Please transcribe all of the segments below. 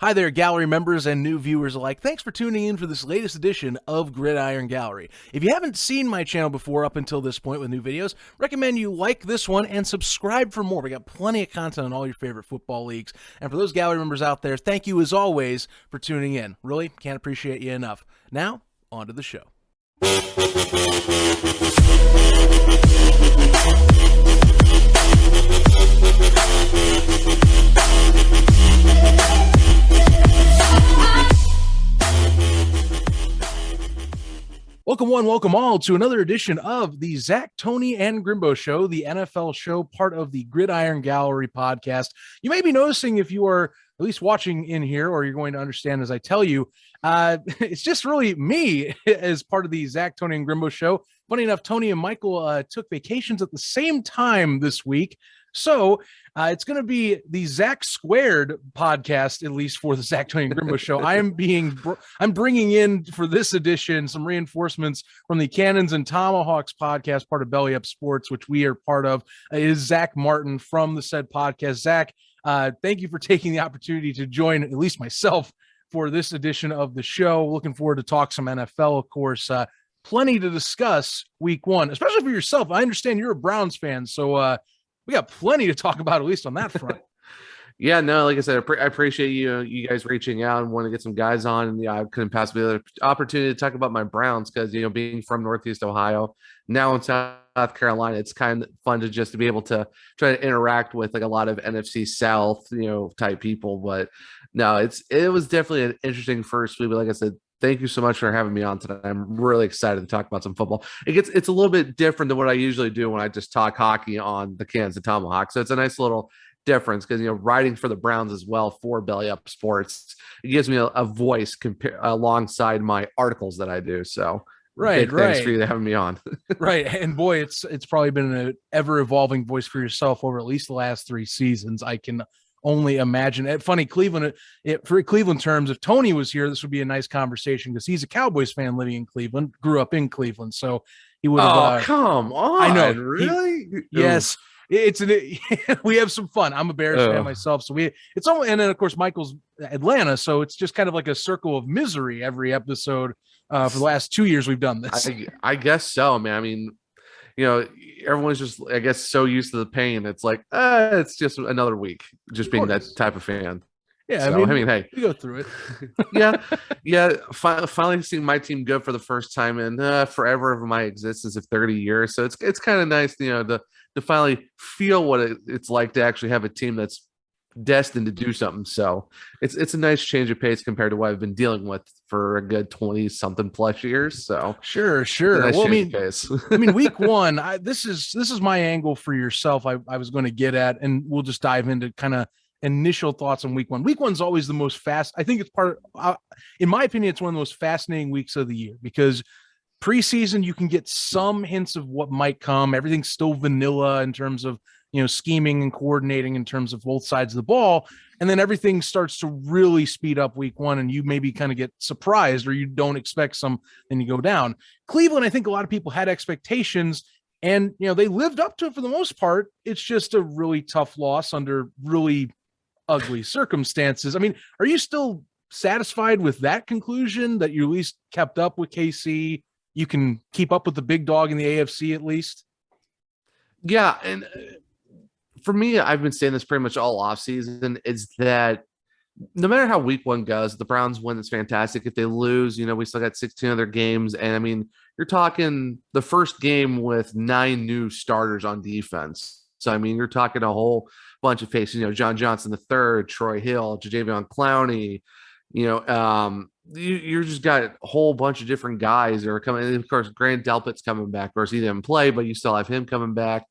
Hi there, gallery members and new viewers alike. Thanks for tuning in for this latest edition of Gridiron Gallery. If you haven't seen my channel before up until this point with new videos, recommend you like this one and subscribe for more. We got plenty of content on all your favorite football leagues. And for those gallery members out there, thank you as always for tuning in. Really can't appreciate you enough. Now, on to the show. Welcome one, welcome all to another edition of the Zach, Tony, and Grimbo Show, the NFL show, part of the Gridiron Gallery podcast. You may be noticing if you are at least watching in here, or you're going to understand as I tell you, it's just really me as part of the Zach, Tony, and Grimbo Show. Funny enough, Tony and Michael took vacations at the same time this week. So it's going to be the Zach² podcast, at least for the Zach, Tony, and Grimbo Show. I'm bringing in for this edition some reinforcements from the Cannons and Tomahawks podcast, part of Belly Up Sports, which we are part of. Is Zach Martin from the said podcast. Zach, thank you for taking the opportunity to join at least myself for this edition of the show. Looking forward to talk some NFL, of course. Plenty to discuss week one, especially for yourself. I understand you're a Browns fan, so we got plenty to talk about, at least on that front. Yeah, no, like I said, I appreciate you guys reaching out and want to get some guys on. And yeah, I couldn't pass me the opportunity to talk about my Browns because, being from Northeast Ohio, now in South Carolina, it's kind of fun to just to be able to try to interact with like a lot of NFC South, type people. But no, it was definitely an interesting first week. But like I said, thank you so much for having me on today. I'm really excited to talk about some football. It's a little bit different than what I usually do when I just talk hockey on the Cans and Tomahawks. So it's a nice little difference because, writing for the Browns as well for Belly Up Sports, it gives me a voice alongside my articles that I do. So right. Thanks for you having me on. Right. And boy, it's probably been an ever evolving voice for yourself over at least the last 3 seasons. I can only imagine. Funny, Cleveland, for Cleveland terms, if Tony was here, this would be a nice conversation because he's a Cowboys fan living in Cleveland, grew up in Cleveland. So he would have. Come on. I know. Really? Yes. We have some fun. I'm a Bears fan myself. So and then of course, Michael's Atlanta. So it's just kind of like a circle of misery every episode for the last 2 years we've done this. I guess so, man. I mean, everyone's just, I guess, so used to the pain. It's like, it's just another week, just being that type of fan. Yeah, so, I mean, hey, we go through it. yeah. Finally seeing my team good for the first time in forever of my existence of 30 years. So it's kind of nice, to finally feel what it's like to actually have a team that's destined to do something. So it's a nice change of pace compared to what I've been dealing with for a good 20 something plus years. So sure. Nice Well, I mean, week one, this is my angle for yourself. I was going to get at, and we'll just dive into kind of initial thoughts on week one. Week one's always the most I think it's in my opinion, it's one of the most fascinating weeks of the year because preseason, you can get some hints of what might come. Everything's still vanilla in terms of, scheming and coordinating in terms of both sides of the ball. And then everything starts to really speed up week one, and you maybe kind of get surprised or you don't expect some, then you go down. Cleveland, I think a lot of people had expectations and, they lived up to it for the most part. It's just a really tough loss under really ugly circumstances. I mean, are you still satisfied with that conclusion that you at least kept up with KC? You can keep up with the big dog in the AFC at least? Yeah. And for me, I've been saying this pretty much all offseason, is that no matter how week one goes, the Browns win, it's fantastic. If they lose, we still got 16 other games. And I mean, you're talking the first game with 9 new starters on defense. So, I mean, you're talking a whole bunch of faces, John Johnson III, Troy Hill, Jadeveon Clowney, you just got a whole bunch of different guys that are coming. And of course, Grant Delpit's coming back. Of course, he didn't play, but you still have him coming back.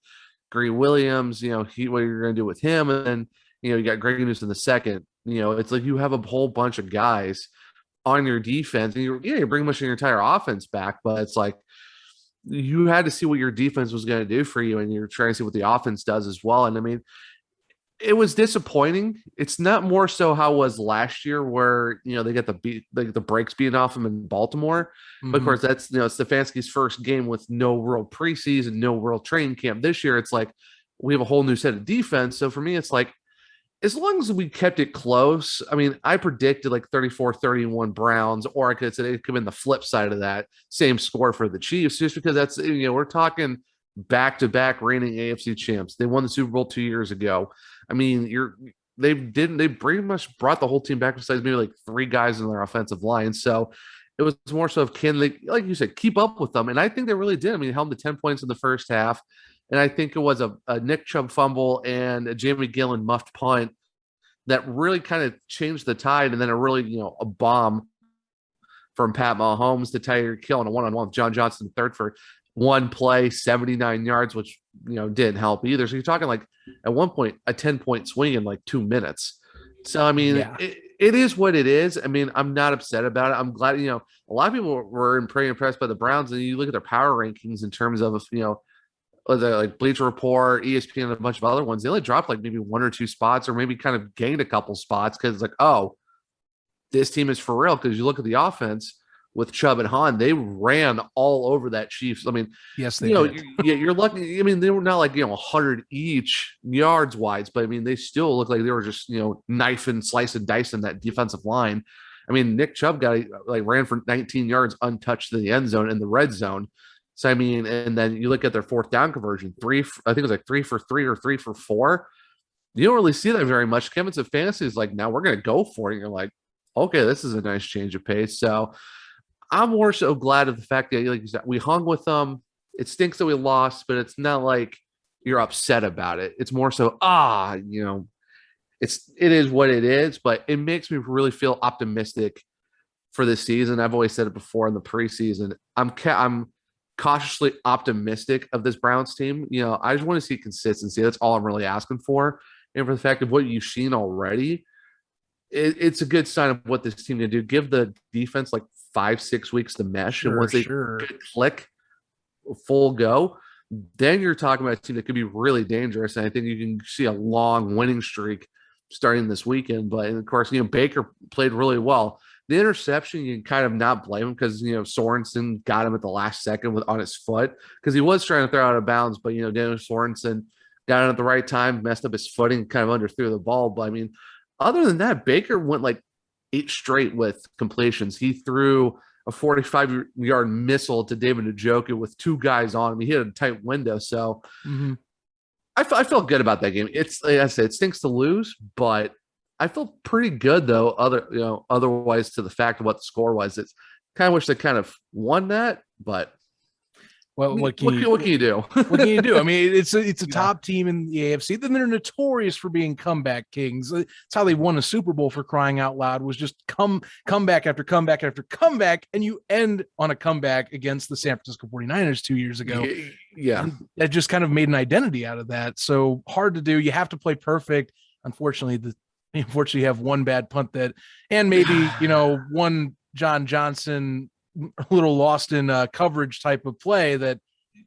Green Williams, what you're going to do with him. And then, you got Greg News in the second. It's like you have a whole bunch of guys on your defense. And you're bringing much of your entire offense back, but it's like you had to see what your defense was going to do for you. And you're trying to see what the offense does as well. And I mean, it was disappointing. It's not more so how it was last year where, they get the breaks beaten off them in Baltimore. Mm-hmm. But of course, that's, Stefanski's first game with no real preseason, no real training camp. This year, it's like we have a whole new set of defense. So for me, it's like as long as we kept it close. I mean, I predicted like 34-31 Browns, or I could say it could have been the flip side of that, same score for the Chiefs, just because that's, we're talking back-to-back reigning AFC champs. They won the Super Bowl 2 years ago. I mean, they pretty much brought the whole team back besides maybe like three guys in their offensive line. So it was more so of, can they, like you said, keep up with them? And I think they really did. I mean, held to 10 points in the first half. And I think it was a Nick Chubb fumble and a Jamie Gillen muffed punt that really kind of changed the tide. And then a bomb from Pat Mahomes to Tyreek Hill and a one-on-one with John Johnson third for one play, 79 yards, which, didn't help either. So you're talking like at one point, a 10-point swing in like 2 minutes. So, I mean, it is what it is. I mean, I'm not upset about it. I'm glad, a lot of people were pretty impressed by the Browns. And you look at their power rankings in terms of, like Bleacher Report, ESPN, and a bunch of other ones, they only dropped like maybe 1 or 2 spots, or maybe kind of gained a couple spots because it's like, oh, this team is for real. Because you look at the offense with Chubb and Hahn, they ran all over that Chiefs. I mean, yes, they did. You're lucky. I mean, they were not like 100 each yards wise, but I mean, they still look like they were just knife and slice and dice in that defensive line. I mean, Nick Chubb ran for 19 yards untouched in the end zone in the red zone. So, I mean, and then you look at their fourth down conversion, I think it was like 3 for 3 or 3 for 4. You don't really see that very much. Kevin said fantasy is like, now we're going to go for it. And you're like, okay, this is a nice change of pace. So I'm more so glad of the fact that, like you said, we hung with them. It stinks that we lost, but it's not like you're upset about it. It's more so, it is what it is, but it makes me really feel optimistic for this season. I've always said it before in the preseason. I'm cautiously optimistic of this Browns team. I just want to see consistency. That's all I'm really asking for. And for the fact of what you've seen already, it's a good sign of what this team can do. Give the defense like 5-6 weeks to mesh. And once they click full go, then you're talking about a team that could be really dangerous. And I think you can see a long winning streak starting this weekend. But of course, Baker played really well. The interception, you can kind of not blame him because, Sorensen got him at the last second on his foot because he was trying to throw out of bounds. But, Daniel Sorensen got it at the right time, messed up his footing, kind of underthrew the ball. But, I mean, other than that, Baker went like 8 straight with completions. He threw a 45-yard missile to David Njoku with 2 guys on him. He hit a tight window. So I felt good about that game. It's, like I said, it stinks to lose, but I feel pretty good though. Otherwise to the fact of what the score was, it's kind of wish they kind of won that, but what can you do? What can you do? I mean, it's a top team in the AFC. Then they're notorious for being comeback kings. It's how they won a Super Bowl, for crying out loud, was just comeback after comeback after comeback, and you end on a comeback against the San Francisco 49ers 2 years ago. Yeah. And that just kind of made an identity out of that. So hard to do. You have to play perfect. Unfortunately, you have one bad punt and maybe, one John Johnson a little lost in coverage type of play that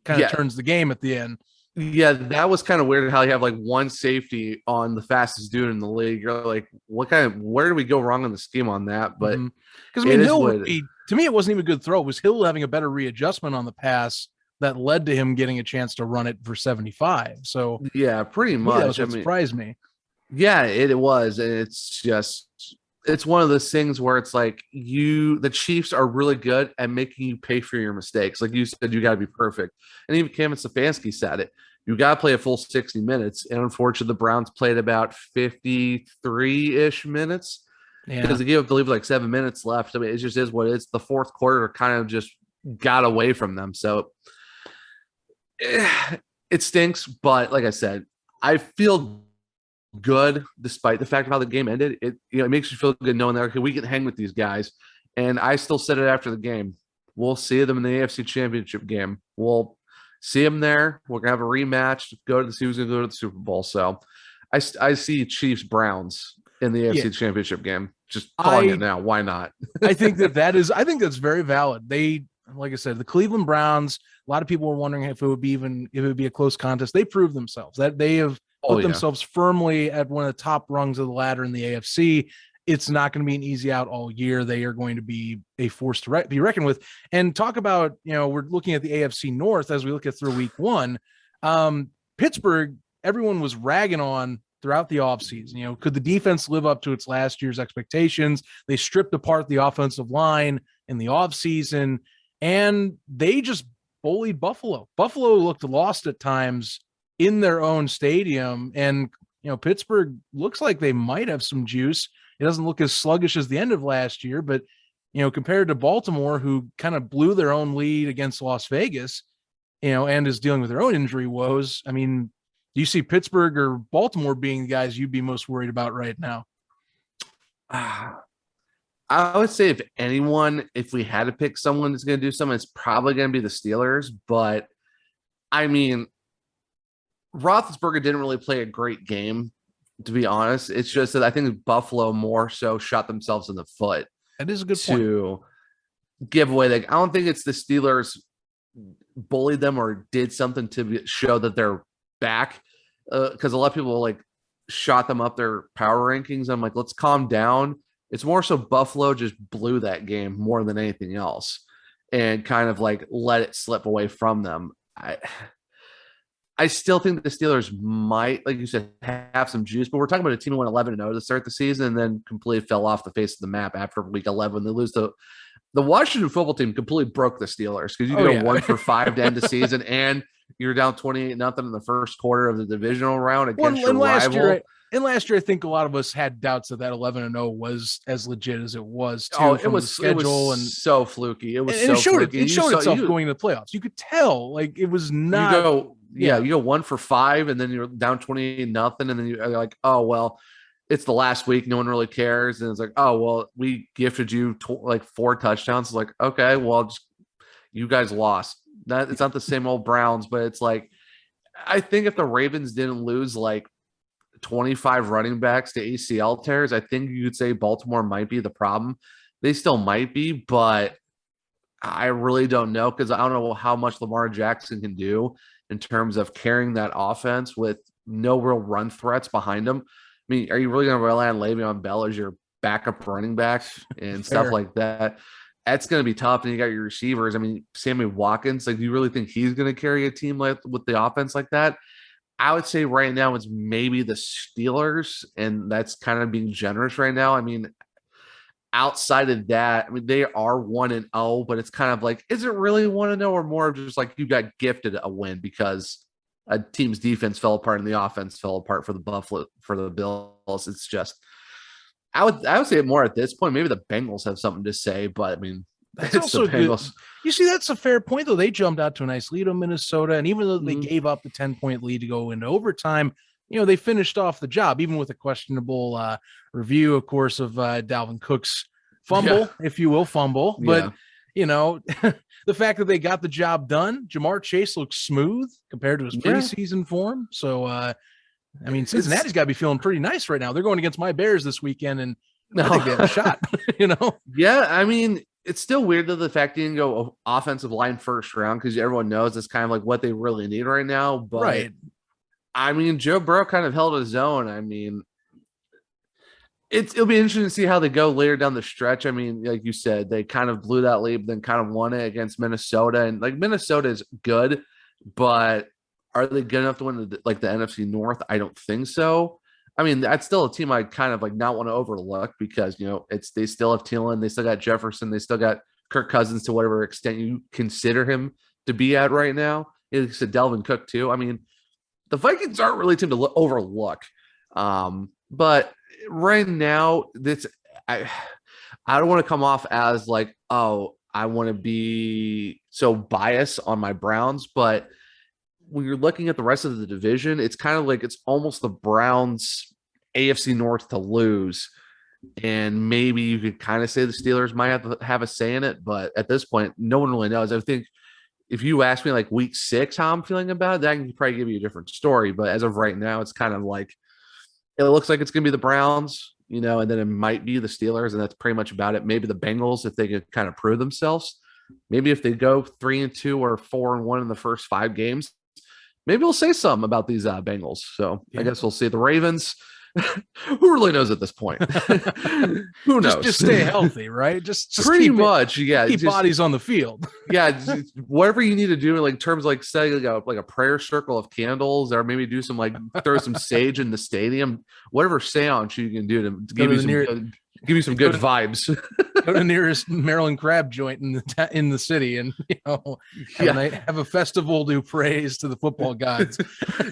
kind of turns the game at the end. Yeah, that was kind of weird how you have like one safety on the fastest dude in the league. You're like, where did we go wrong in the scheme on that? But because Hill, to me, it wasn't even a good throw. It was Hill having a better readjustment on the pass that led to him getting a chance to run it for 75. So yeah, pretty much. That surprised me. Yeah, it was. And it's one of those things where it's like the Chiefs are really good at making you pay for your mistakes. Like you said, you got to be perfect. And even Kevin Stefanski said it. You got to play a full 60 minutes. And unfortunately, the Browns played about 53-ish minutes because they gave up, I believe, like 7 minutes left. I mean, it just is what it is. The fourth quarter kind of just got away from them. So it stinks. But like I said, I feel good despite the fact of how the game ended. It makes you feel good knowing that, okay, we can hang with these guys. And I still said it after the game. We'll see them in the AFC Championship game. We'll see them there. We're gonna have a rematch. Go to see who's gonna go to the Super Bowl. So I see Chiefs Browns in the AFC Championship game. Just calling it now. Why not? I think that's very valid. They, like I said, the Cleveland Browns, a lot of people were wondering if it would be a close contest. They proved themselves that they have put themselves firmly at one of the top rungs of the ladder in the AFC. It's not going to be an easy out all year. They are going to be a force to be reckoned with. And talk about, we're looking at the AFC North as we look at through week 1. Pittsburgh, everyone was ragging on throughout the offseason. You know, could the defense live up to its last year's expectations? They stripped apart the offensive line in the offseason, and they just bullied Buffalo. Buffalo looked lost at times in their own stadium, and Pittsburgh looks like they might have some juice. It doesn't look as sluggish as the end of last year, but compared to Baltimore, who kind of blew their own lead against Las Vegas, and is dealing with their own injury woes. I mean, do you see Pittsburgh or Baltimore being the guys you'd be most worried about right now? I would say if we had to pick someone that's going to do something, it's probably going to be the Steelers. But I mean, Roethlisberger didn't really play a great game, to be honest. It's just that I think Buffalo more so shot themselves in the foot. That is a good point. To give away. I don't think it's the Steelers bullied them or did something to show that they're back. Because a lot of people shot them up their power rankings. I'm like, let's calm down. It's more so Buffalo just blew that game more than anything else and kind of let it slip away from them. I still think the Steelers might, like you said, have some juice, but we're talking about a team who went 11-0 to start the season and then completely fell off the face of the map after week 11. They lose the Washington football team completely brook the Steelers because you go 1-for-5 to end the season and you're down 28-0 in the first quarter of the divisional round against your rival. Last year, I think a lot of us had doubts that 11-0 was as legit as it was. Too, it was so fluky. It showed itself going into the playoffs. You could tell it was not. You go 1-for-5, and then you're down 28-0, and then you're like, oh well, it's the last week. No one really cares, and it's like, oh well, we gifted you 4 touchdowns. It's like, okay, well, you guys lost. That it's not the same old Browns, but it's I think if the Ravens didn't lose 25 running backs to ACL tears, I think you could say Baltimore might be the problem. They still might be, but I really don't know because I don't know how much Lamar Jackson can do in terms of carrying that offense with no real run threats behind him. I mean, are you really going to rely on Le'Veon Bell as your backup running back and stuff like that? That's going to be tough. And you got your receivers. I mean, Sammy Watkins, do you really think he's going to carry a team with the offense like that? I would say right now it's maybe the Steelers, and that's kind of being generous right now. I mean, outside of that, I mean, they are 1-0, but it's kind of is it really 1-0 or more of just you got gifted a win because a team's defense fell apart and the offense fell apart for the Bills. It's just, I would say it more at this point. Maybe the Bengals have something to say, but I mean, that's also good. You see, that's a fair point, though. They jumped out to a nice lead on Minnesota, and even though they gave up the 10-point lead to go into overtime, they finished off the job, even with a questionable review, of course, of Dalvin Cook's fumble, if you will, fumble. But, the fact that they got the job done, Jamar Chase looks smooth compared to his preseason form. So, I mean, Cincinnati's got to be feeling pretty nice right now. They're going against my Bears this weekend, and I think they have a shot, Yeah, I mean, it's still weird that the fact he didn't go offensive line first round because everyone knows it's kind of what they really need right now. But I mean, Joe Burrow kind of held his own. I mean, it'll be interesting to see how they go later down the stretch. I mean, like you said, they kind of blew that lead, then kind of won it against Minnesota. And Minnesota is good, but are they good enough to win the NFC North? I don't think so. I mean, that's still a team I kind of not want to overlook because, they still have Thielen, they still got Jefferson, they still got Kirk Cousins to whatever extent you consider him to be at right now. Like said, Dalvin Cook too. I mean, the Vikings aren't really a team to overlook. But right now, I don't want to come off as I want to be so biased on my Browns, but when you're looking at the rest of the division, it's kind of it's almost the Browns AFC North to lose. And maybe you could kind of say the Steelers might have a say in it, but at this point, no one really knows. I think if you ask me week 6 how I'm feeling about it, that can probably give you a different story. But as of right now, it's kind of it looks like it's going to be the Browns, and then it might be the Steelers, and that's pretty much about it. Maybe the Bengals if they could kind of prove themselves. Maybe if they go 3-2 or 4-1 in the first 5 games. Maybe we'll say something about these Bengals. So I guess we'll see. The Ravens, Who really knows at this point? Who knows? Just stay healthy, right? Just pretty much, yeah. Keep bodies on the field. Yeah, whatever you need to do, like terms like setting like a prayer circle of candles, or maybe do some like throw some sage in the stadium, whatever seance you can do to give you some good vibes. Go to the nearest Maryland crab joint in the city, and have a festival to praise to the football gods.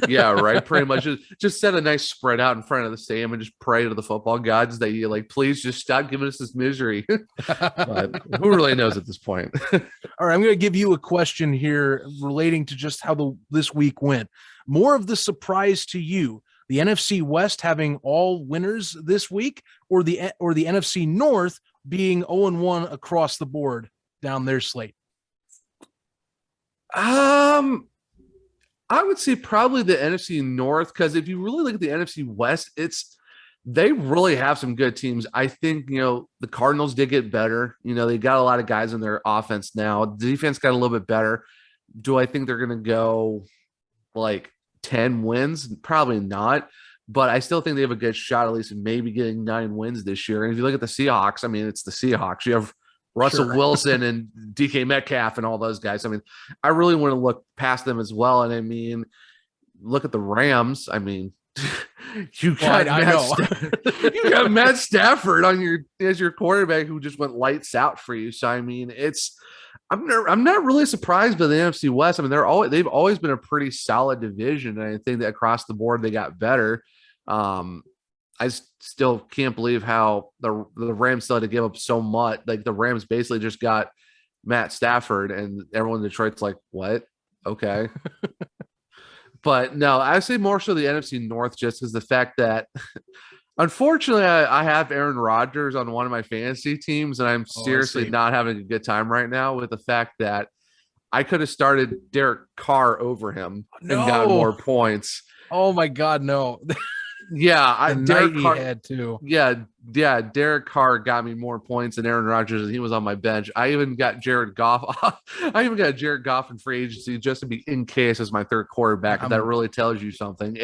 Yeah, right. Pretty much just set a nice spread out in front of the stadium and just pray to the football gods that you like, please just stop giving us this misery. But who really knows at this point? All right, I'm going to give you a question here relating to just how this week went. More of the surprise to you, the NFC West having all winners this week, or the NFC North being 0-1 across the board down their slate? I would say probably the NFC North, because if you really look at the NFC West, they really have some good teams. I think, the Cardinals did get better. They got a lot of guys in their offense now. The defense got a little bit better. Do I think they're going to go like 10 wins? Probably not. But I still think they have a good shot, at least maybe getting 9 wins this year. And if you look at the Seahawks, I mean, it's the Seahawks. You have Russell Wilson and DK Metcalf and all those guys. I mean, I really want to look past them as well. And I mean, look at the Rams. I mean, you got Matt Stafford as your quarterback, who just went lights out for you. So I mean, I'm not really surprised by the NFC West. I mean, they've always been a pretty solid division, and I think that across the board they got better. I still can't believe how the Rams still had to give up so much. Like the Rams basically just got Matt Stafford, and everyone in Detroit's like, what? Okay. But no, I say more so the NFC North, just because the fact that unfortunately I have Aaron Rodgers on one of my fantasy teams, and I'm seriously not having a good time right now with the fact that I could have started Derek Carr over him and gotten more points. Oh my God, no. Yeah, Derek Carr had too. Yeah, Derek Carr got me more points than Aaron Rodgers, and he was on my bench. I even got Jared Goff. I even got Jared Goff in free agency just to be in case as my third quarterback. That really tells you something.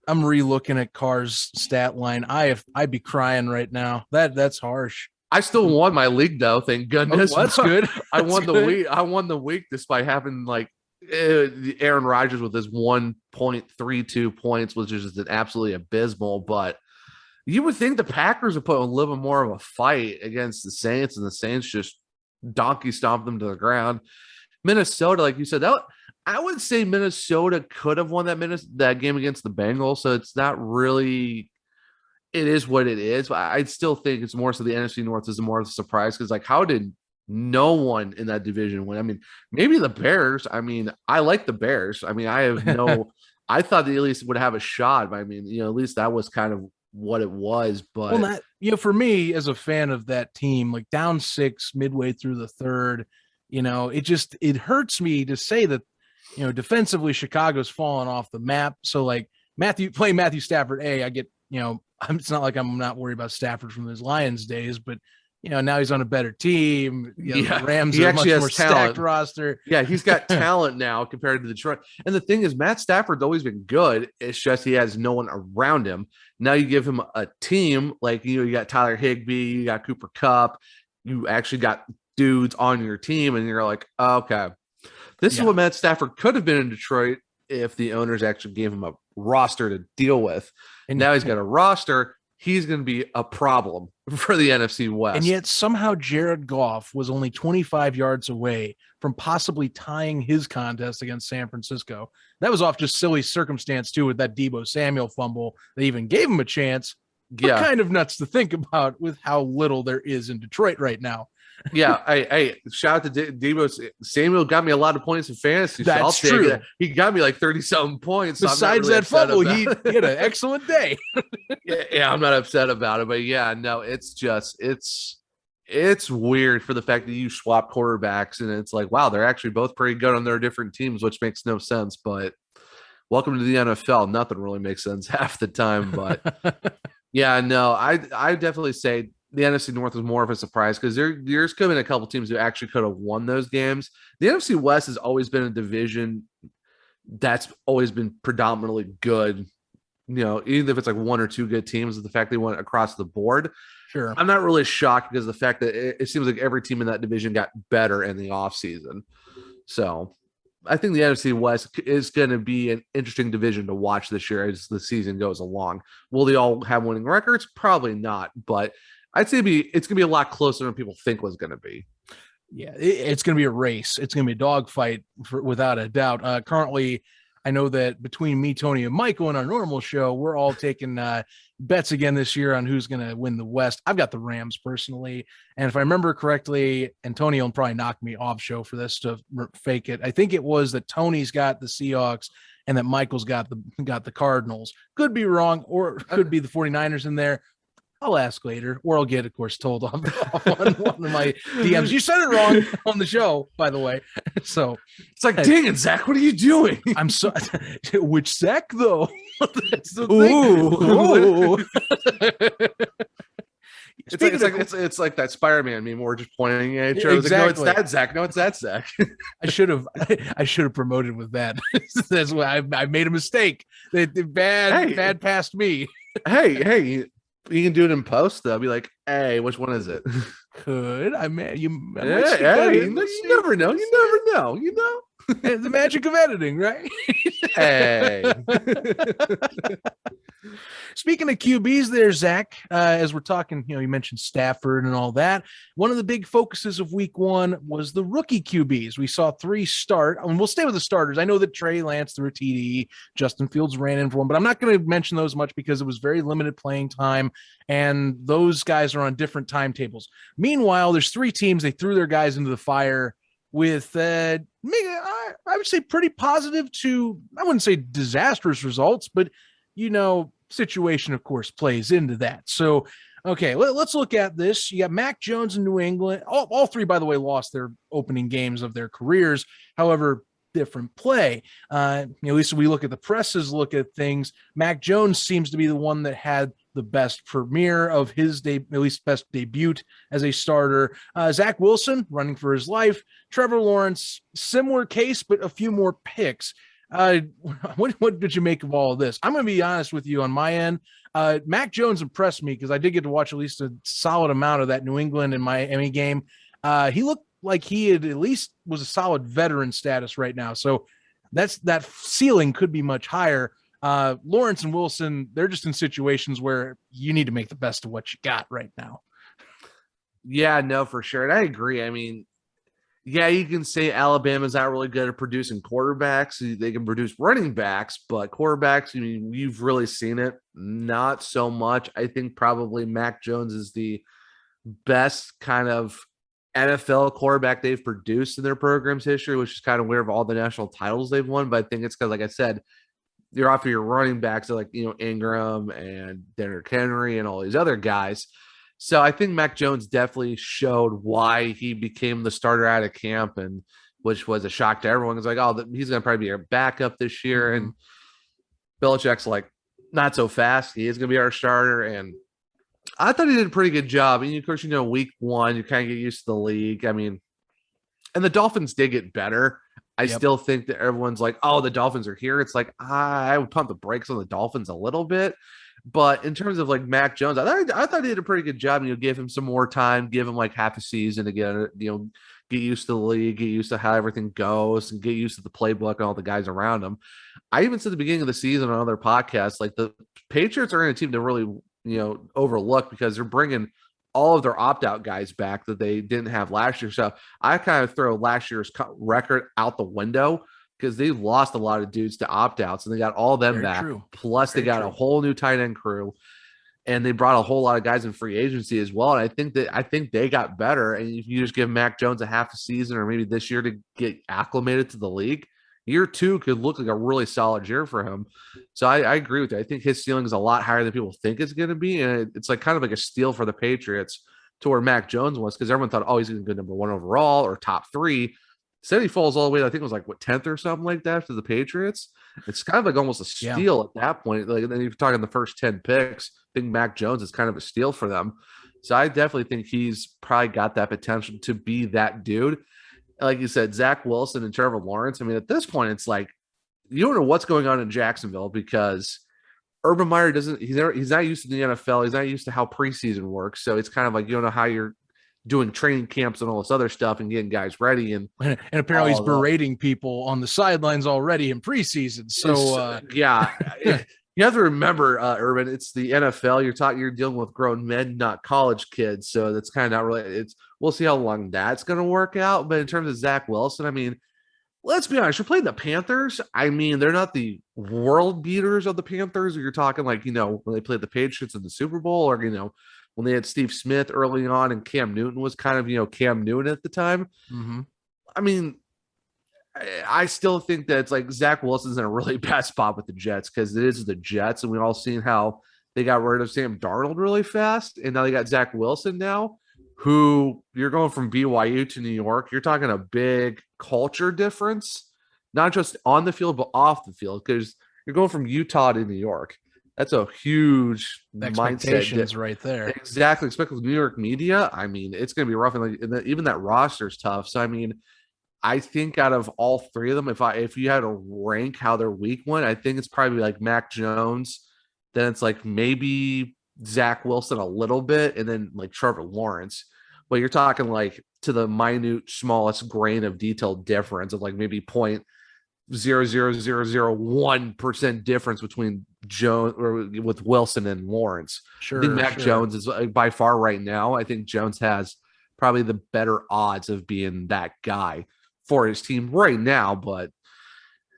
I'm re-looking at Carr's stat line. I'd be crying right now. That's harsh. I still won my league though, thank goodness. Oh, that's good. I won the week despite having like Aaron Rodgers with his 1.32 points, which is just absolutely abysmal. But you would think the Packers are putting a little bit more of a fight against the Saints, and the Saints just donkey stomped them to the ground. Minnesota, like you said, I would say Minnesota could have won that game against the Bengals. So it's not really. It is what it is. But I still think it's more so the NFC North is more of a surprise, because like, how did no one in that division win? I mean, maybe the Bears. I mean, I like the Bears. I mean, I thought they at least would have a shot. But I mean, at least that was kind of what it was. But for me as a fan of that team, like down 6 midway through the third, it hurts me to say that, defensively Chicago's fallen off the map. So like playing Matthew Stafford, I get, it's not like I'm not worried about Stafford from his Lions days, but now he's on a better team. The Rams are a much more stacked roster. Yeah, he's got talent now compared to Detroit. And the thing is, Matt Stafford's always been good. It's just he has no one around him. Now you give him a team like, you got Tyler Higbee, you got Cooper Kupp, you actually got dudes on your team, and you're like, okay, this is what Matt Stafford could have been in Detroit if the owners actually gave him a roster to deal with. And now he's got a roster. He's going to be a problem for the NFC West. And yet somehow Jared Goff was only 25 yards away from possibly tying his contest against San Francisco. That was off just silly circumstance too, with that Deebo Samuel fumble. They even gave him a chance. But kind of nuts to think about with how little there is in Detroit right now. Yeah, I shout out to Deebo Samuel. Got me a lot of points in fantasy. That's true. He got me like 30-something points. Besides that fumble, he had an excellent day. yeah, I'm not upset about it, but no, it's just it's weird for the fact that you swap quarterbacks, and it's like, wow, they're actually both pretty good on their different teams, which makes no sense. But welcome to the NFL. Nothing really makes sense half the time, but I definitely say the NFC North was more of a surprise, because there's could have been a couple teams who actually could have won those games. The NFC West has always been a division that's always been predominantly good even if it's like one or two good teams, the fact they went across the board, Sure. I'm not really shocked because of the fact that it seems like every team in that division got better in the offseason. So I think the NFC West is going to be an interesting division to watch this year as the season goes along. Will they all have winning records? Probably not, but I'd say it's going to be a lot closer than people think was going to be. Yeah, it's going to be a race. It's going to be a dogfight without a doubt. Currently, I know that between me, Tony, and Michael in our normal show, we're all taking bets again this year on who's going to win the West. I've got the Rams personally. And if I remember correctly, and Tony will probably knock me off show for this to fake it, I think it was that Tony's got the Seahawks and that Michael's got the Cardinals. Could be wrong, or could be the 49ers in there. I'll ask later, or I'll get, of course, told off on one of my DMs. You said it wrong on the show, by the way. So it's like, dang it, Zach, what are you doing? I'm so. Which Zach though? That's the thing. It's like that Spider-Man meme. We're just pointing at each other. Exactly. Like, no, it's that Zach. No, it's that Zach. I should have promoted with that. That's why I made a mistake. Bad past me. Hey. You can do it in post though. Be like, hey, which one is it? Could I you never know. The magic of editing, right? Hey. Speaking of QBs there, Zach, as we're talking, you mentioned Stafford and all that. One of the big focuses of week one was the rookie QBs. We saw 3 start, and we'll stay with the starters. I know that Trey Lance threw a TD, Justin Fields ran in for one, but I'm not going to mention those much because it was very limited playing time, and those guys are on different timetables. Meanwhile, there's 3 teams. They threw their guys into the fire with, I would say pretty positive to, I wouldn't say disastrous results, but, situation, of course, plays into that. So, okay, let's look at this. You got Mac Jones in New England. All 3, by the way, lost their opening games of their careers. However, different play. At least we look at the presses, look at things. Mac Jones seems to be the one that had the best premiere of his at least best debut as a starter. Zach Wilson running for his life. Trevor Lawrence, similar case, but a few more picks. What did you make of all of this? I'm going to be honest with you on my end. Mac Jones impressed me because I did get to watch at least a solid amount of that New England and Miami game. He looked like he had at least was a solid veteran status right now. So that ceiling could be much higher. Lawrence and Wilson, they're just in situations where you need to make the best of what you got right now. Yeah, no, for sure. And I agree. I mean, yeah, you can say Alabama's not really good at producing quarterbacks. They can produce running backs, but quarterbacks, you've really seen it. Not so much. I think probably Mac Jones is the best kind of NFL quarterback they've produced in their program's history, which is kind of weird of all the national titles they've won. But I think it's because, like I said, you're off of your running backs, like, Ingram and Derrick Henry and all these other guys. So I think Mac Jones definitely showed why he became the starter out of camp, and which was a shock to everyone. It's like, oh, he's going to probably be our backup this year. And Belichick's like, not so fast. He is going to be our starter. And I thought he did a pretty good job. And of course, week one, you kind of get used to the league. I mean, and the Dolphins did get better. I still think that everyone's like, oh, the Dolphins are here. It's like, I would pump the brakes on the Dolphins a little bit. But in terms of like Mac Jones, I thought he did a pretty good job. Give him some more time, give him like half a season to get used to the league, get used to how everything goes, and get used to the playbook and all the guys around him. I even said at the beginning of the season on other podcasts, like the Patriots are in a team to really, overlook because they're bringing all of their opt-out guys back that they didn't have last year. So I kind of throw last year's record out the window, because they lost a lot of dudes to opt-outs, and they got all of them back. True. Plus, they got a whole new tight end crew, and they brought a whole lot of guys in free agency as well. And I think they got better. And if you just give Mac Jones a half a season, or maybe this year, to get acclimated to the league, year 2 could look like a really solid year for him. So I agree with you. I think his ceiling is a lot higher than people think it's going to be, and it's like kind of like a steal for the Patriots to where Mac Jones was, because everyone thought, oh, he's going to go number 1 overall or top 3. Said he falls all the way, I think it was like 10th or something like that to the Patriots. It's kind of like almost a steal at that point. Like, then you're talking the first 10 picks. I think Mac Jones is kind of a steal for them. So I definitely think he's probably got that potential to be that dude. Like you said, Zach Wilson and Trevor Lawrence. I mean, at this point, it's like you don't know what's going on in Jacksonville, because Urban Meyer he's not used to the NFL. He's not used to how preseason works. So it's kind of like, you don't know how you're doing training camps and all this other stuff and getting guys ready. And apparently he's berating people on the sidelines already in preseason. So yeah, you have to remember, Urban, it's the NFL. You're dealing with grown men, not college kids. So that's kind of not really, we'll see how long that's going to work out. But in terms of Zach Wilson, I mean, let's be honest, you're playing the Panthers. I mean, they're not the world beaters of the Panthers. Or you're talking like, when they played the Patriots in the Super Bowl, or, when they had Steve Smith early on and Cam Newton was kind of, Cam Newton at the time. Mm-hmm. I mean, I still think that it's like Zach Wilson's in a really bad spot with the Jets, because it is the Jets, and we all seen how they got rid of Sam Darnold really fast, and now they got Zach Wilson now, who you're going from BYU to New York. You're talking a big culture difference, not just on the field, but off the field, because you're going from Utah to New York. That's a huge expectations right there. Exactly. Especially with New York media. I mean, it's going to be rough. And even that roster is tough. So, I mean, I think out of all three of them, if you had to rank how their week went, I think it's probably like Mac Jones. Then it's like maybe Zach Wilson a little bit, and then like Trevor Lawrence. But you're talking like to the minute, smallest grain of detail difference of like maybe 0.00001% difference between Jones or with Wilson and Lawrence. Sure, I think Mac Jones is by far right now. I think Jones has probably the better odds of being that guy for his team right now. But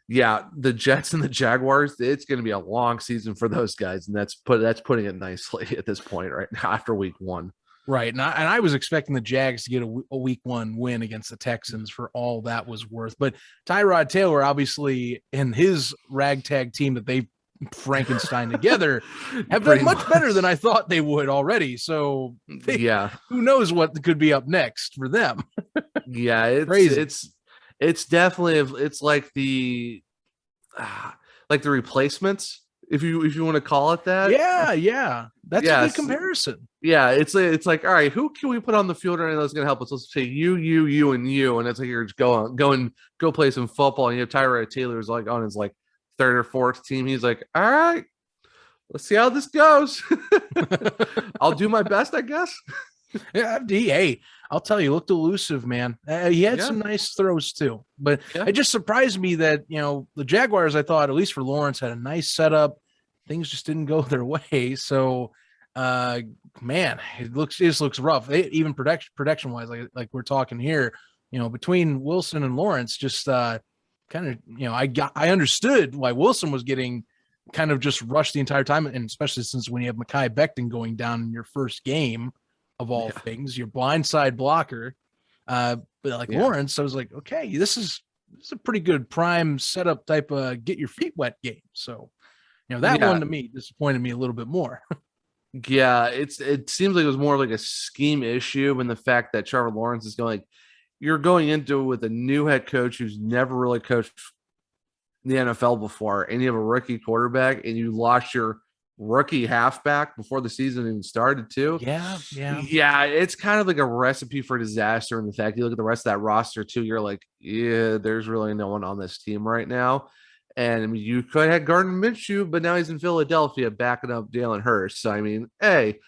yeah, the Jets and the Jaguars, it's going to be a long season for those guys, and that's putting it nicely at this point right now after week one. Right. And I was expecting the Jags to get a week one win against the Texans for all that was worth. But Tyrod Taylor, obviously, and his ragtag team that they Frankenstein together have done much better than I thought they would already. So who knows what could be up next for them? Yeah, it's crazy. It's definitely, it's like the replacements, if you want to call it that. Yeah. That's a good comparison. Yeah, it's like, all right, who can we put on the field right now that's going to help us? Let's say you, and you, and it's like you're just go play some football, and you have Tyrod Taylor's like on his like third or fourth team. He's like, all right, let's see how this goes. I'll do my best, I guess. Yeah, hey, I'll tell you, looked elusive, man. He had some nice throws too, but it just surprised me that the Jaguars, I thought, at least for Lawrence, had a nice setup. Things just didn't go their way. So, man, it just looks rough. Even protection wise, like we're talking here, between Wilson and Lawrence, just kind of, I understood why Wilson was getting kind of just rushed the entire time, and especially since when you have Mekhi Becton going down in your first game of all things, your blindside blocker. But like Lawrence, I was like, okay, this is a pretty good prime setup type of get your feet wet game. So, that one to me disappointed me a little bit more. Yeah, it seems like it was more like a scheme issue, and the fact that Trevor Lawrence is you're going into it with a new head coach who's never really coached the NFL before, and you have a rookie quarterback, and you lost your rookie halfback before the season even started too. Yeah. It's kind of like a recipe for disaster. In the fact you look at the rest of that roster too, you're like, yeah, there's really no one on this team right now. And I mean, you could have Gardner Minshew, but now he's in Philadelphia backing up Jalen Hurts. So I mean, hey,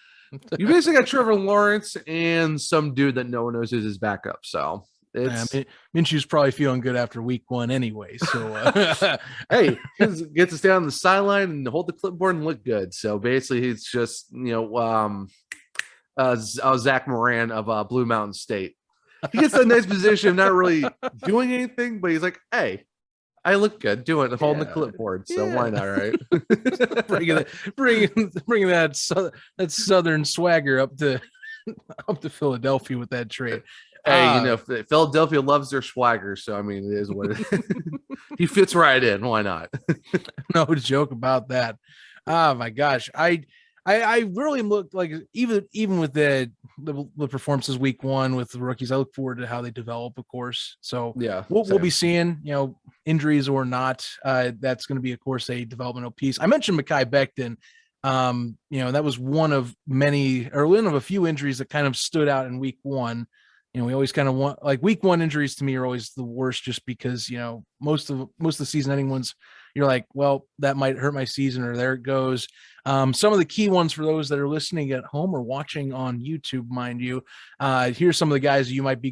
you basically got Trevor Lawrence and some dude that no one knows is his backup. So Minshew's probably feeling good after week one anyway. So hey, he gets to stay on the sideline and hold the clipboard and look good. So basically, he's just Zach Moran of Blue Mountain State. He gets a nice position, not really doing anything, but he's like, hey, I look good doing holding the clipboard, so why not, right? bringing that southern swagger up to Philadelphia with that trade. Hey, Philadelphia loves their swagger, so I mean, it is what it is. He fits right in. Why not? No joke about that. Oh my gosh, I really looked like even with the performances week one with the rookies, I look forward to how they develop, of course. So we'll be seeing, injuries or not. That's going to be, of course, a developmental piece. I mentioned Mekhi Becton. That was one of a few injuries that kind of stood out in week one. we always kind of want, like, week one injuries to me are always the worst, just because, most of the season ending ones, you're like, well, that might hurt my season, or there it goes. Some of the key ones for those that are listening at home or watching on YouTube, mind you, here's some of the guys you might be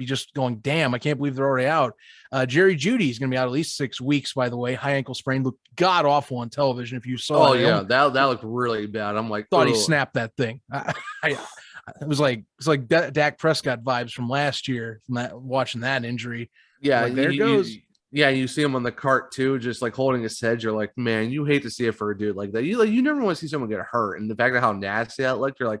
just going, damn, I can't believe they're already out. Jerry Jeudy is going to be out at least 6 weeks, by the way. High ankle sprain, looked god awful on television. If you saw it, that looked really bad. I'm like, thought he snapped that thing. It was like Dak Prescott vibes from last year, from watching that injury. Yeah, like, there goes. You see him on the cart too, just like holding his head. You're like, man, you hate to see it for a dude like that. You never want to see someone get hurt, and the fact of how nasty that looked, you're like,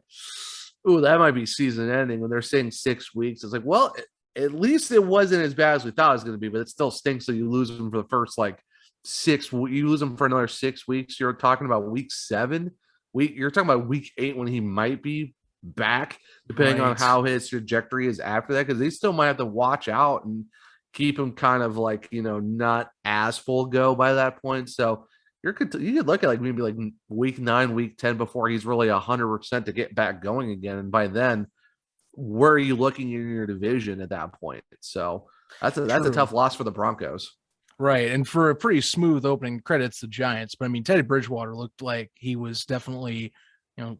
ooh, that might be season ending. When they're saying 6 weeks, it's like, well, at least it wasn't as bad as we thought it was going to be, but it still stinks. So you lose him for the first like 6. You lose him for another 6 weeks. You're talking about week 7. You're talking about week 8 when he might be back, depending on how his trajectory is after that, because they still might have to watch out and keep him kind of like, not as full go by that point. So you could look at like maybe like week 9, week 10 before he's really 100% to get back going again. And by then, where are you looking in your division at that point? So that's a tough loss for the Broncos. Right. And for a pretty smooth opening, credits the Giants. But I mean, Teddy Bridgewater looked like he was definitely,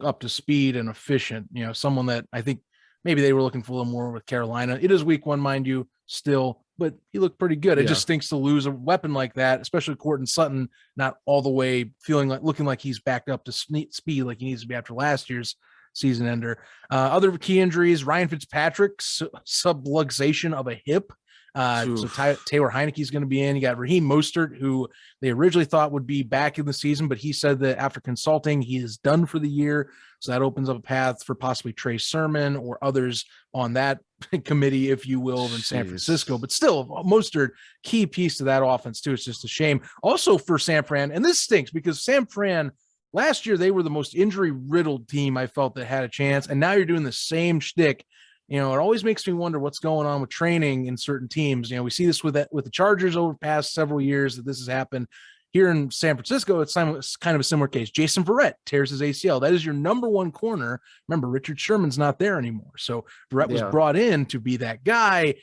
up to speed and efficient, someone that I think maybe they were looking for a little more with Carolina. It is week 1, mind you, still, but he looked pretty good. It just stinks to lose a weapon like that, especially Courtland Sutton, not all the way looking like he's backed up to speed like he needs to be after last year's season ender. Other key injuries: Ryan Fitzpatrick's subluxation of a hip. So Taylor Heineke's going to be in. You got Raheem Mostert, who they originally thought would be back in the season, but he said that after consulting, he is done for the year. So that opens up a path for possibly Trey Sermon or others on that committee, if you will, in San Francisco. But still, Mostert, key piece to that offense too. It's just a shame. Also for San Fran, and this stinks because San Fran, last year, they were the most injury-riddled team I felt that had a chance, and now you're doing the same shtick. It always makes me wonder what's going on with training in certain teams. We see this with the Chargers over the past several years that this has happened. Here in San Francisco, it's kind of a similar case. Jason Verrett tears his ACL. That is your number one corner. Remember, Richard Sherman's not there anymore. So Verrett was brought in to be that guy.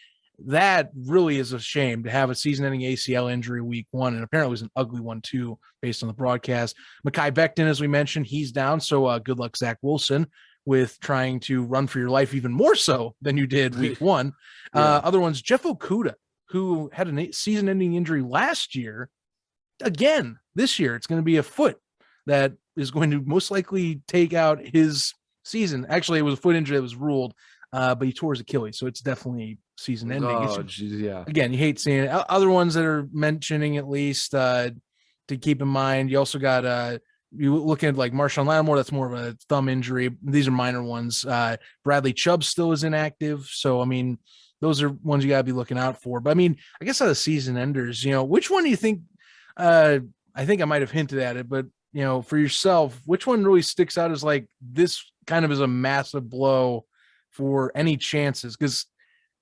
That really is a shame to have a season-ending ACL injury week 1, and apparently it was an ugly one too, based on the broadcast. Mekhi Becton, as we mentioned, he's down. So good luck, Zach Wilson, with trying to run for your life even more so than you did week 1. Other ones, Jeff Okudah, who had a season-ending injury last year. Again, this year, it's going to be a foot that is going to most likely take out his season. Actually, it was a foot injury that was ruled, but he tore his Achilles, so it's definitely season-ending. Oh, geez, yeah. Again, you hate seeing it. Other ones that are mentioning, at least, to keep in mind, you also got you looking at like Marshawn Lattimore, that's more of a thumb injury. These are minor ones. Bradley Chubb still is inactive. So, I mean, those are ones you got to be looking out for. But I mean, I guess out of season enders, which one do you think, I think I might've hinted at it, but for yourself, which one really sticks out as like this kind of is a massive blow for any chances? Cause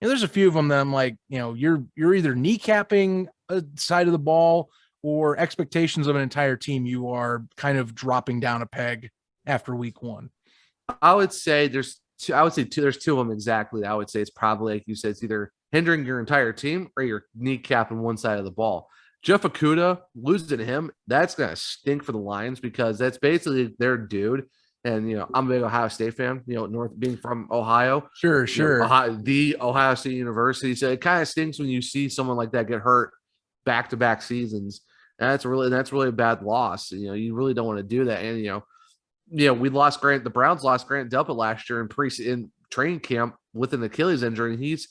there's a few of them that I'm like, you're either kneecapping a side of the ball or expectations of an entire team, you are kind of dropping down a peg after week 1. I would say there's two of them exactly. I would say it's probably, like you said, it's either hindering your entire team or you're kneecapping one side of the ball. Jeff Okudah, losing to him, that's going to stink for the Lions because that's basically their dude. And, I'm a big Ohio State fan, North being from Ohio. Sure. The Ohio State University. So it kind of stinks when you see someone like that get hurt back-to-back seasons. And that's really a bad loss. You really don't want to do that. And, we lost the Browns lost Grant Delpit last year in training camp with an Achilles injury. And he's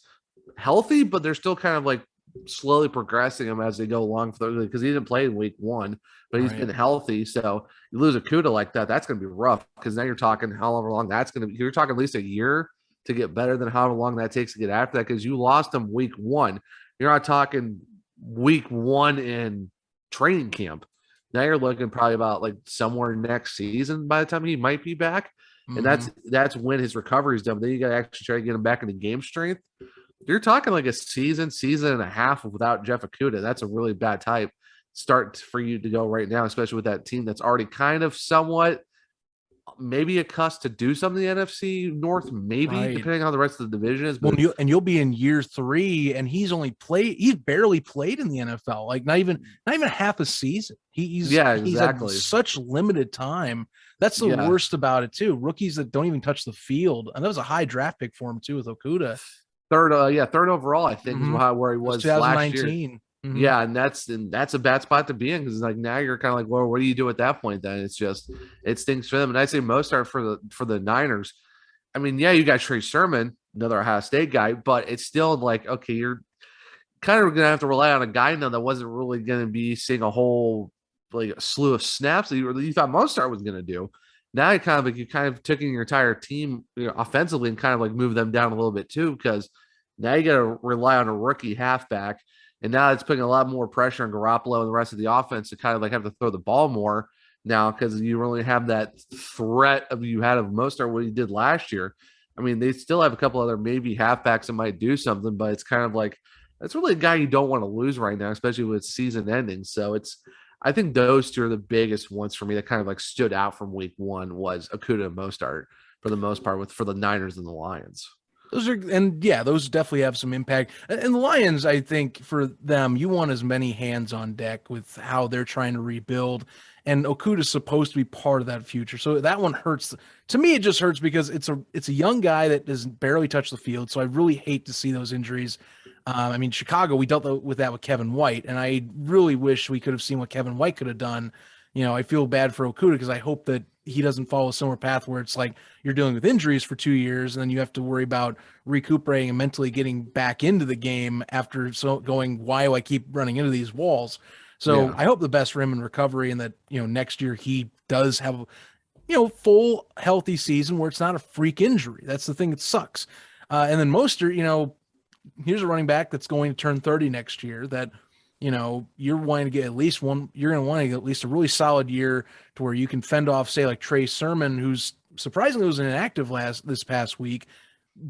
healthy, but they're still kind of like slowly progressing him as they go along because he didn't play in week 1, but he's been healthy. So you lose Okudah like that, that's going to be rough because now you're talking however long that's going to be. You're talking at least a year to get better than however long that takes to get after that because you lost him week 1. You're not talking week 1 in training camp. Now you're looking probably about like somewhere next season by the time he might be back. And that's when his recovery is done. Then you got to actually try to get him back into game strength. You're talking like a season and a half without Jeff Okudah. That's a really bad type start for you to go right now, especially with that team that's already kind of somewhat maybe a cusp to do something in the NFC North, maybe Right. depending on how the rest of the division is. Well, But you'll be in year 3, and he's barely played in the NFL, like not even half a season. yeah, He's had exactly. such limited time. That's the Yeah, worst about it too. Rookies that don't even touch the field, and that was a high draft pick for him too with Okuda. third overall, I think is Mm-hmm. where he It was was last year. 2019. Mm-hmm. Yeah, and that's a bad spot to be in because like now you're kind of like, well, what do you do at that point? Then it stinks for them. And I say most are for the Niners. I mean, yeah, you got Trey Sermon, another Ohio State guy, but it's still like, okay, you're kind of gonna have to rely on a guy now that wasn't really gonna be seeing a whole like a slew of snaps that you thought Mostert was gonna do. Now you kind of took in your entire team, offensively and kind of like move them down a little bit too, because now you got to rely on a rookie halfback, and now it's putting a lot more pressure on Garoppolo and the rest of the offense to kind of like have to throw the ball more now because you really have that threat of you had of Mostert what he did last year. I mean, they still have a couple other maybe halfbacks that might do something, but it's kind of like that's really a guy you don't want to lose right now, especially with season ending. So I think those two are the biggest ones for me that kind of like stood out from week one was Okuda and Mostert for the most part for the Niners and the Lions. Those definitely have some impact. And the Lions, I think for them, you want as many hands on deck with how they're trying to rebuild. And Okuda's supposed to be part of that future. So that one hurts. To me, it just hurts because it's a young guy that doesn't barely touch the field. So I really hate to see those injuries. I mean, Chicago, we dealt with that with Kevin White, and I really wish we could have seen what Kevin White could have done. I feel bad for Okuda because I hope that he doesn't follow a similar path where it's like you're dealing with injuries for 2 years and then you have to worry about recuperating and mentally getting back into the game after going, why do I keep running into these walls? So Yeah. I hope the best for him in recovery and that, next year he does have, full healthy season where it's not a freak injury. That's the thing that sucks. And then Mostert, here's a running back that's going to turn 30 next year that, you're wanting to get at least one, you're going to want to get at least a really solid year to where you can fend off, say, like Trey Sermon, who's surprisingly was inactive this past week,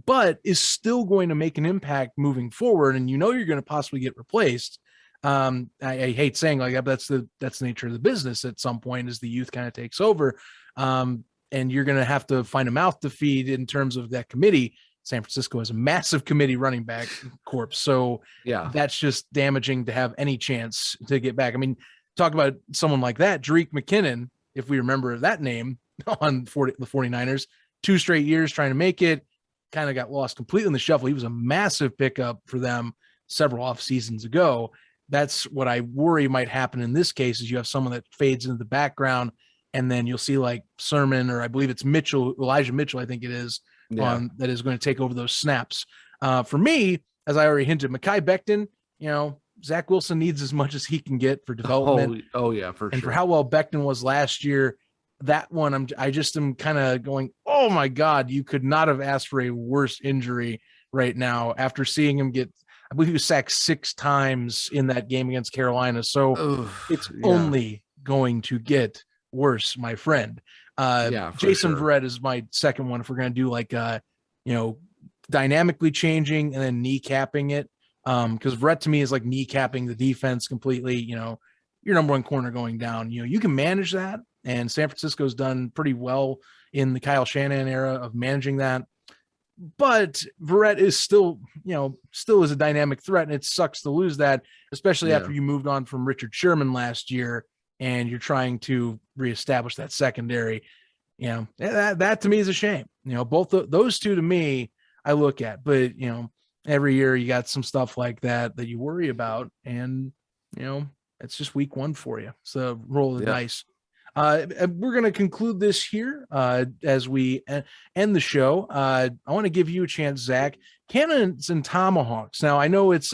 but is still going to make an impact moving forward. And you're going to possibly get replaced. I hate saying like that, but that's the nature of the business at some point as the youth kind of takes over. And you're going to have to find a mouth to feed in terms of that committee. San Francisco has a massive committee running back corps. So Yeah. that's just damaging to have any chance to get back. I mean, talk about someone like that, Dreek McKinnon, if we remember that name on the 49ers, 2 straight years trying to make it, kind of got lost completely in the shuffle. He was a massive pickup for them several off seasons ago. That's what I worry might happen in this case is you have someone that fades into the background and then you'll see like Sermon, or I believe it's Elijah Mitchell, I think it is, that is going to take over those snaps. For me, as I already hinted, Mekhi Becton, Zach Wilson needs as much as he can get for development. Oh yeah, for and sure. For how well Becton was last year, that one I just am kind of going, oh my God, you could not have asked for a worse injury right now after seeing him get, I believe he was sacked 6 times in that game against Carolina. So it's only going to get worse, my friend. Jason Verrett is my second one. If we're going to do like, dynamically changing and then kneecapping it. Because Verrett to me is like kneecapping the defense completely, your number one corner going down, you can manage that. And San Francisco's done pretty well in the Kyle Shanahan era of managing that. But Verrett is still is a dynamic threat. And it sucks to lose that, especially after you moved on from Richard Sherman last year and you're trying to reestablish that secondary. That to me is a shame. Both those two to me, I look at, but every year you got some stuff like that you worry about, and it's just week one for you. So roll the dice. We're going to conclude this here as we end the show. I want to give you a chance, Zach. Cannons and Tomahawks. Now I know it's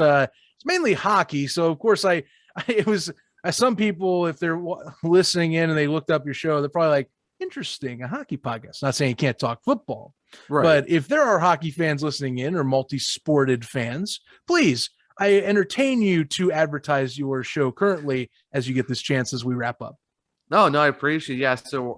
mainly hockey, so of course it was some people, if they're listening in and they looked up your show, they're probably like, interesting, a hockey podcast. Not saying you can't talk football, right? But if there are hockey fans listening in or multi-sported fans, please, I entertain you to advertise your show currently as you get this chance as we wrap up. No, I appreciate it. Yeah. So,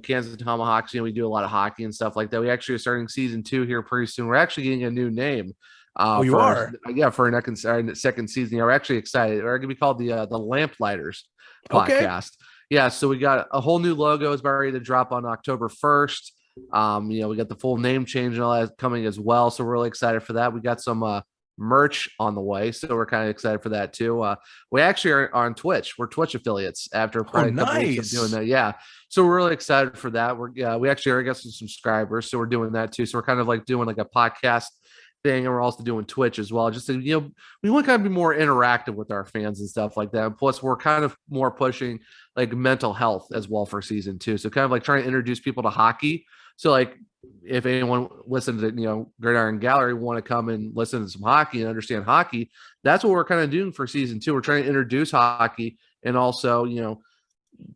Kansas Tomahawks, we do a lot of hockey and stuff like that. We actually are starting season 2 here pretty soon. We're actually getting a new name. You are? For our second season. We're actually excited. We're going to be called the Lamplighters podcast. Yeah, so we got a whole new logo is about ready to drop on October 1st. We got the full name change and all that coming as well. So we're really excited for that. We got some merch on the way, so we're kind of excited for that too. We actually are on Twitch. We're Twitch affiliates after probably a couple weeks of doing that. Yeah, so we're really excited for that. We actually already got some subscribers, so we're doing that too. So we're kind of like doing like a podcast thing, and we're also doing Twitch as well. Just to, we want to kind of be more interactive with our fans and stuff like that. And plus, we're kind of more pushing like mental health as well for season 2. So kind of like trying to introduce people to hockey. So like if anyone listens to Gridiron Gallery want to come and listen to some hockey and understand hockey, that's what we're kind of doing for season 2. We're trying to introduce hockey and also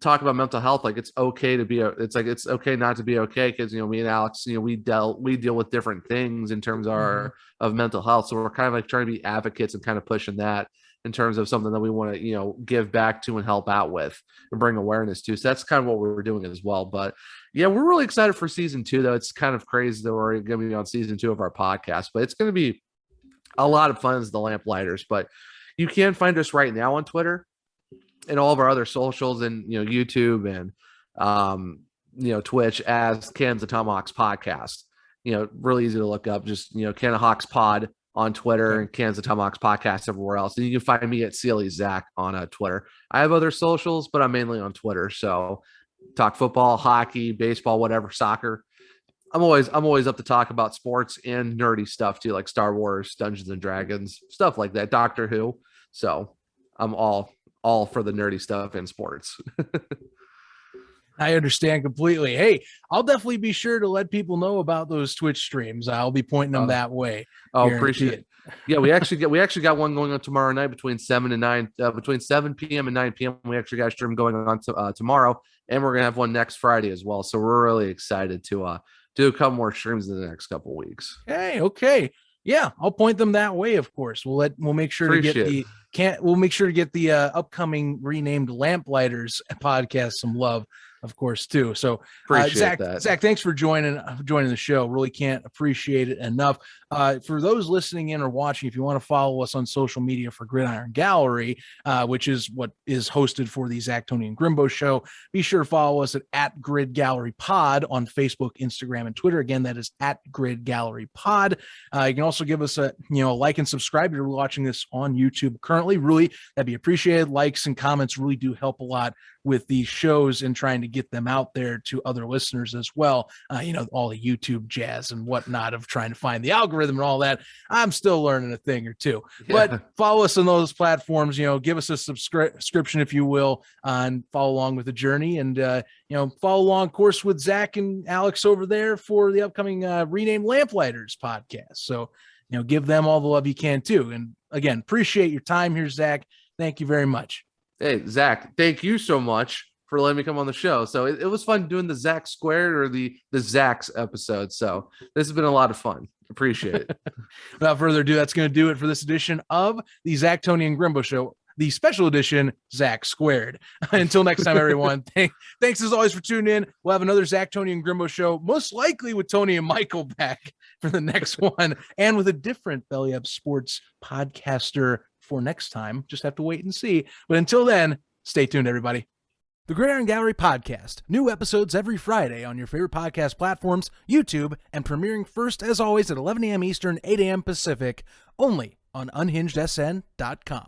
talk about mental health. Like it's okay to be it's okay not to be okay, because me and Alex, we deal with different things in terms of of mental health. So we're kind of like trying to be advocates and kind of pushing that in terms of something that we want to give back to and help out with and bring awareness to. So that's kind of what we're doing as well. But yeah, we're really excited for season 2, though. It's kind of crazy that we're going to be on season 2 of our podcast, but it's going to be a lot of fun as the Lamplighters. But you can find us right now on Twitter and all of our other socials and YouTube and Twitch as Cans of Tomahawks podcast. Really easy to look up. Just Can of Hawks Pod on Twitter and Cans of Tomahawks podcast everywhere else. And you can find me at Sealy Zach on Twitter. I have other socials, but I'm mainly on Twitter. So talk football, hockey, baseball, whatever, soccer. I'm always up to talk about sports and nerdy stuff too, like Star Wars, Dungeons and Dragons, stuff like that, Doctor Who. So I'm all for the nerdy stuff and sports. I understand completely. Hey, I'll definitely be sure to let people know about those Twitch streams. I'll be pointing them that way. Oh, appreciate it. Yeah, we actually got one going on tomorrow night between 7 p.m. and 9 p.m. We actually got a stream going on tomorrow, and we're gonna have one next Friday as well. So we're really excited to do a couple more streams in the next couple of weeks. Hey, okay. Yeah, I'll point them that way, of course. We'll make sure to get the upcoming renamed Lamplighters podcast some love, of course, too. So appreciate that. Zach, thanks for joining the show. Really can't appreciate it enough. For those listening in or watching, if you want to follow us on social media for Gridiron Gallery, which is what is hosted for the Zach, Tony, and Grimbo Show, be sure to follow us at Grid Gallery Pod on Facebook, Instagram, and Twitter. Again, that is at Grid Gallery Pod. You can also give us a like and subscribe if you're watching this on YouTube currently. Really, that'd be appreciated. Likes and comments really do help a lot with these shows and trying to get them out there to other listeners as well. All the YouTube jazz and whatnot of trying to find the algorithm and all that. I'm still learning a thing or two, but follow us on those platforms, give us a subscription, if you will, and follow along with the journey, and, follow along course with Zach and Alex over there for the upcoming Renamed Lamplighters podcast. So, give them all the love you can too. And again, appreciate your time here, Zach. Thank you very much. Hey, Zach, thank you so much for letting me come on the show. So it was fun doing the Zach² or the Zach's episode. So this has been a lot of fun. Appreciate it. Without further ado, that's going to do it for this edition of the Zach, Tony, and Grimbo Show, the special edition Zach². Until next time, everyone, thanks as always for tuning in. We'll have another Zach, Tony, and Grimbo Show, most likely with Tony and Michael back for the next one, and with a different Belly Up Sports podcaster for next time. Just have to wait and see. But until then, stay tuned, everybody. The Gridiron Gallery Podcast. New episodes every Friday on your favorite podcast platforms, YouTube, and premiering first, as always, at 11 a.m. Eastern, 8 a.m. Pacific, only on unhingedsn.com.